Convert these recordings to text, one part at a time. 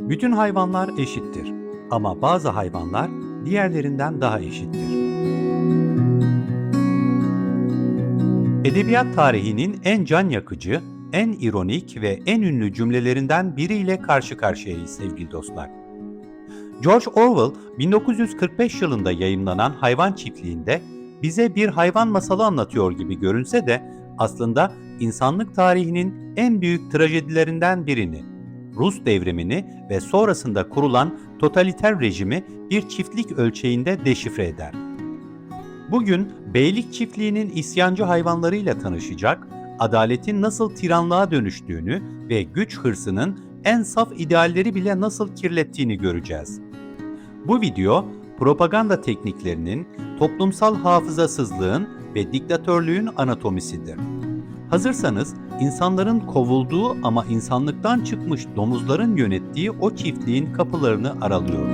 Bütün hayvanlar eşittir ama bazı hayvanlar diğerlerinden daha eşittir. Edebiyat tarihinin en can yakıcı, en ironik ve en ünlü cümlelerinden biriyle karşı karşıyayız sevgili dostlar. George Orwell 1945 yılında yayımlanan Hayvan Çiftliği'nde bize bir hayvan masalı anlatıyor gibi görünse de aslında insanlık tarihinin en büyük trajedilerinden birini, Rus devrimini ve sonrasında kurulan totaliter rejimi bir çiftlik ölçeğinde deşifre eder. Bugün beylik çiftliğinin isyancı hayvanlarıyla tanışacak, adaletin nasıl tiranlığa dönüştüğünü ve güç hırsının en saf idealleri bile nasıl kirlettiğini göreceğiz. Bu video, propaganda tekniklerinin, toplumsal hafızasızlığın ve diktatörlüğün anatomisidir. Hazırsanız, insanların kovulduğu ama insanlıktan çıkmış domuzların yönettiği o çiftliğin kapılarını aralıyoruz.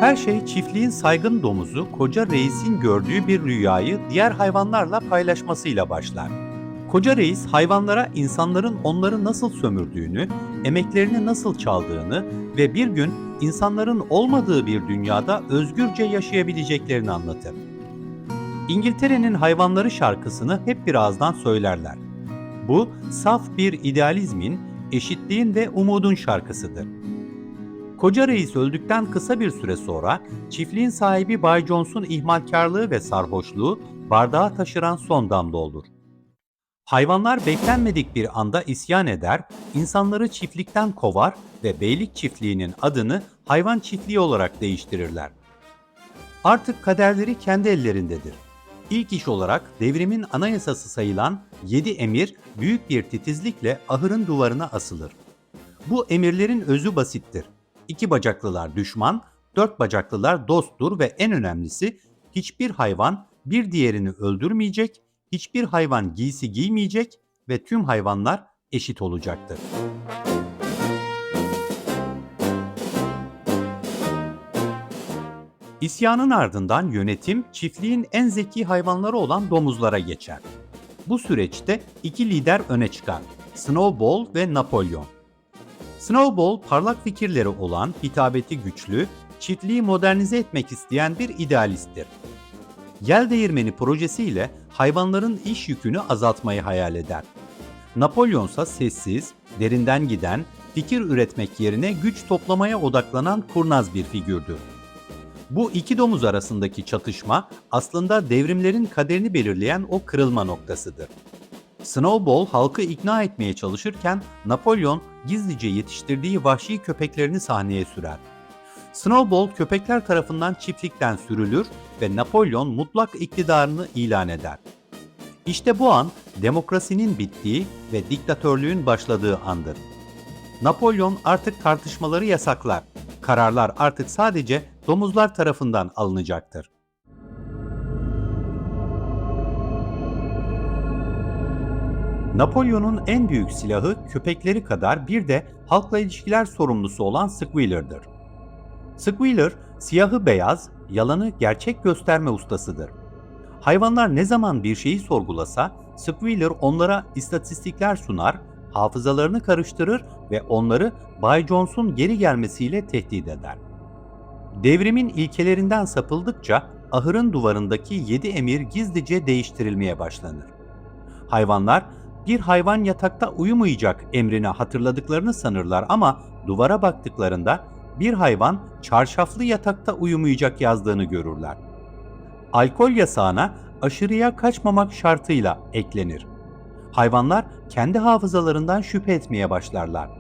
Her şey çiftliğin saygın domuzu Koca Reis'in gördüğü bir rüyayı diğer hayvanlarla paylaşmasıyla başlar. Koca Reis hayvanlara insanların onları nasıl sömürdüğünü, emeklerini nasıl çaldığını ve bir gün insanların olmadığı bir dünyada özgürce yaşayabileceklerini anlatır. İngiltere'nin Hayvanları şarkısını hep bir ağızdan söylerler. Bu saf bir idealizmin, eşitliğin ve umudun şarkısıdır. Koca Reis öldükten kısa bir süre sonra çiftliğin sahibi Bay Jones'un ihmalkarlığı ve sarhoşluğu bardağı taşıran son damla olur. Hayvanlar beklenmedik bir anda isyan eder, insanları çiftlikten kovar ve beylik çiftliğinin adını hayvan çiftliği olarak değiştirirler. Artık kaderleri kendi ellerindedir. İlk iş olarak devrimin anayasası sayılan 7 emir büyük bir titizlikle ahırın duvarına asılır. Bu emirlerin özü basittir. 2 bacaklılar düşman, 4 bacaklılar dosttur ve en önemlisi hiçbir hayvan bir diğerini öldürmeyecek, hiçbir hayvan giysi giymeyecek ve tüm hayvanlar eşit olacaktır. İsyanın ardından yönetim çiftliğin en zeki hayvanları olan domuzlara geçer. Bu süreçte 2 lider öne çıkar: Snowball ve Napolyon. Snowball parlak fikirleri olan, hitabeti güçlü, çiftliği modernize etmek isteyen bir idealisttir. Yel değirmeni projesiyle hayvanların iş yükünü azaltmayı hayal eder. Napolyon ise sessiz, derinden giden, fikir üretmek yerine güç toplamaya odaklanan kurnaz bir figürdür. Bu iki domuz arasındaki çatışma aslında devrimlerin kaderini belirleyen o kırılma noktasıdır. Snowball halkı ikna etmeye çalışırken Napolyon gizlice yetiştirdiği vahşi köpeklerini sahneye sürer. Snowball köpekler tarafından çiftlikten sürülür ve Napolyon mutlak iktidarını ilan eder. İşte bu an demokrasinin bittiği ve diktatörlüğün başladığı andır. Napolyon artık tartışmaları yasaklar. Kararlar artık sadece domuzlar tarafından alınacaktır. Napolyon'un en büyük silahı köpekleri kadar bir de halkla ilişkiler sorumlusu olan Squealer'dır. Squealer, siyahı beyaz, yalanı gerçek gösterme ustasıdır. Hayvanlar ne zaman bir şeyi sorgulasa, Squealer onlara istatistikler sunar, hafızalarını karıştırır ve onları Bay Jones'un geri gelmesiyle tehdit eder. Devrimin ilkelerinden sapıldıkça ahırın duvarındaki 7 emir gizlice değiştirilmeye başlanır. Hayvanlar, bir hayvan yatakta uyumayacak emrini hatırladıklarını sanırlar ama duvara baktıklarında bir hayvan çarşaflı yatakta uyumayacak yazdığını görürler. Alkol yasağına aşırıya kaçmamak şartıyla eklenir. Hayvanlar kendi hafızalarından şüphe etmeye başlarlar.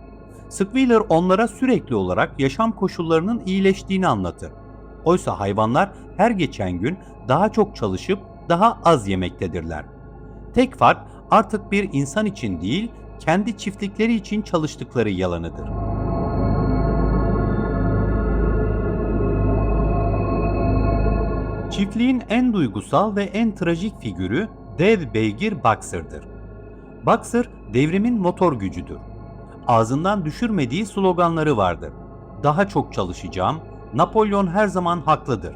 Squealer onlara sürekli olarak yaşam koşullarının iyileştiğini anlatır. Oysa hayvanlar her geçen gün daha çok çalışıp daha az yemektedirler. Tek fark artık bir insan için değil, kendi çiftlikleri için çalıştıkları yalanıdır. Çiftliğin en duygusal ve en trajik figürü dev beygir Boxer'dır. Boxer, devrimin motor gücüdür. Ağzından düşürmediği sloganları vardır. Daha çok çalışacağım, Napolyon her zaman haklıdır.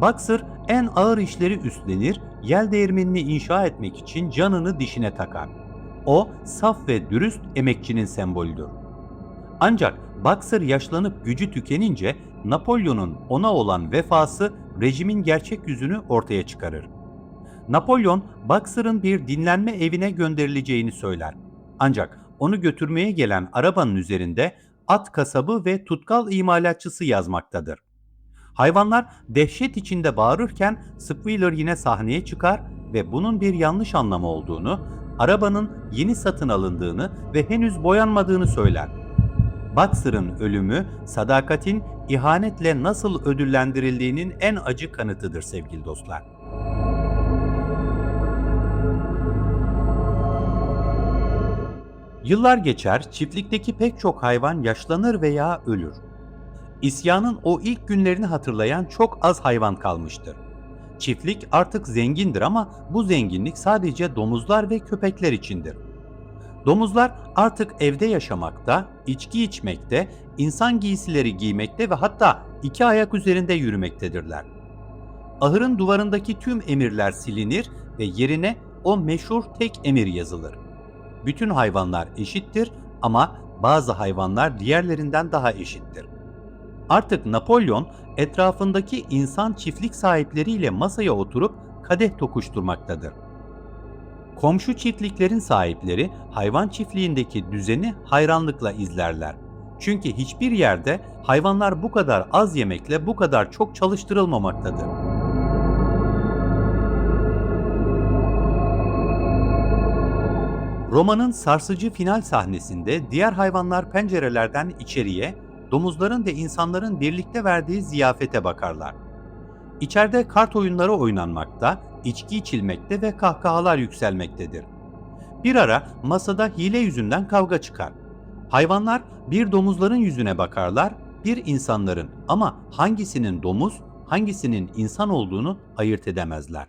Boxer en ağır işleri üstlenir, yel değirmenini inşa etmek için canını dişine takar. O, saf ve dürüst emekçinin sembolüdür. Ancak Boxer yaşlanıp gücü tükenince Napolyon'un ona olan vefası rejimin gerçek yüzünü ortaya çıkarır. Napolyon, Boxer'ın bir dinlenme evine gönderileceğini söyler. Ancak onu götürmeye gelen arabanın üzerinde at kasabı ve tutkal imalatçısı yazmaktadır. Hayvanlar dehşet içinde bağırırken Squealer yine sahneye çıkar ve bunun bir yanlış anlamı olduğunu, arabanın yeni satın alındığını ve henüz boyanmadığını söyler. Boxer'ın ölümü, sadakatin ihanetle nasıl ödüllendirildiğinin en acı kanıtıdır sevgili dostlar. Yıllar geçer, çiftlikteki pek çok hayvan yaşlanır veya ölür. İsyanın o ilk günlerini hatırlayan çok az hayvan kalmıştır. Çiftlik artık zengindir ama bu zenginlik sadece domuzlar ve köpekler içindir. Domuzlar artık evde yaşamakta, içki içmekte, insan giysileri giymekte ve hatta iki ayak üzerinde yürümektedirler. Ahırın duvarındaki tüm emirler silinir ve yerine o meşhur tek emir yazılır. Bütün hayvanlar eşittir ama bazı hayvanlar diğerlerinden daha eşittir. Artık Napolyon etrafındaki insan çiftlik sahipleriyle masaya oturup kadeh tokuşturmaktadır. Komşu çiftliklerin sahipleri hayvan çiftliğindeki düzeni hayranlıkla izlerler. Çünkü hiçbir yerde hayvanlar bu kadar az yemekle bu kadar çok çalıştırılmamaktadır. Romanın sarsıcı final sahnesinde diğer hayvanlar pencerelerden içeriye, domuzların ve insanların birlikte verdiği ziyafete bakarlar. İçeride kart oyunları oynanmakta, içki içilmekte ve kahkahalar yükselmektedir. Bir ara masada hile yüzünden kavga çıkar. Hayvanlar bir domuzların yüzüne bakarlar, bir insanların, ama hangisinin domuz, hangisinin insan olduğunu ayırt edemezler.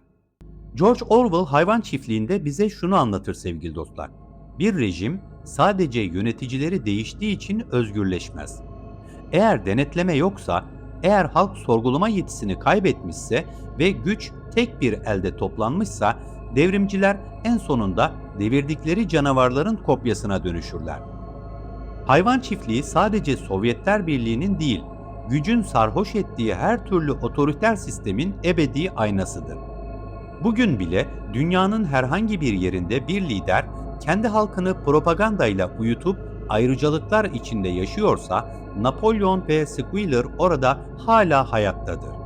George Orwell Hayvan Çiftliği'nde bize şunu anlatır sevgili dostlar. Bir rejim sadece yöneticileri değiştiği için özgürleşmez. Eğer denetleme yoksa, eğer halk sorgulama yetisini kaybetmişse ve güç tek bir elde toplanmışsa, devrimciler en sonunda devirdikleri canavarların kopyasına dönüşürler. Hayvan çiftliği sadece Sovyetler Birliği'nin değil, gücün sarhoş ettiği her türlü otoriter sistemin ebedi aynasıdır. Bugün bile dünyanın herhangi bir yerinde bir lider kendi halkını propagandayla uyutup ayrıcalıklar içinde yaşıyorsa, Napolyon ve Squealer orada hala hayattadır.